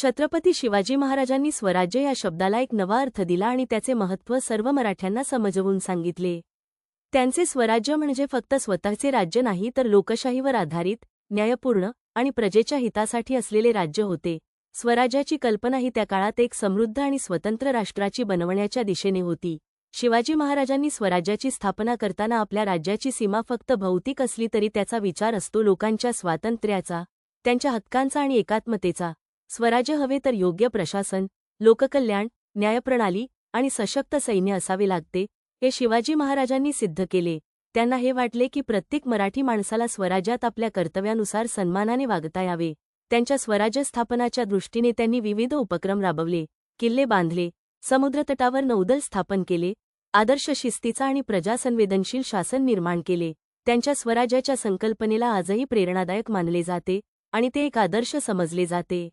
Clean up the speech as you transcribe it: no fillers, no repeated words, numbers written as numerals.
छत्रपती शिवाजी महाराजांनी स्वराज्य या शब्दाला एक नवा अर्थ दिला आणि त्याचे महत्त्व सर्व मराठ्यांना समजवून सांगितले. त्यांचे स्वराज्य म्हणजे फक्त स्वतःचे राज्य नाही तर लोकशाहीवर आधारित, न्यायपूर्ण आणि प्रजेच्या हितासाठी असलेले राज्य होते. स्वराज्याची कल्पना ही त्या काळात एक समृद्ध आणि स्वतंत्र राष्ट्राची बनवण्याच्या दिशेने होती. शिवाजी महाराजांनी स्वराज्याची स्थापना करताना आपल्या राज्याची सीमा फक्त भौतिक असली तरी त्याचा विचार असतो लोकांच्या स्वातंत्र्याचा, त्यांच्या हक्कांचा आणि एकात्मतेचा. स्वराज्य हवे तर योग्य प्रशासन, लोककल्याण, न्यायप्रणाली आणि सशक्त सैन्य असावे लागते, हे शिवाजी महाराजांनी सिद्ध केले. त्यांना हे वाटले की प्रत्येक मराठी माणसाला स्वराज्यात आपल्या कर्तव्यानुसार सन्मानाने वागता यावे. त्यांच्या स्वराज्य स्थापनाच्या दृष्टीने त्यांनी विविध उपक्रम राबवले, किल्ले बांधले, समुद्रतटावर नौदल स्थापन केले, आदर्श शिस्तीचा आणि प्रजासंवेदनशील शासन निर्माण केले. त्यांच्या स्वराज्याच्या संकल्पनेला आजही प्रेरणादायक मानले जाते आणि ते एक आदर्श समजले जाते.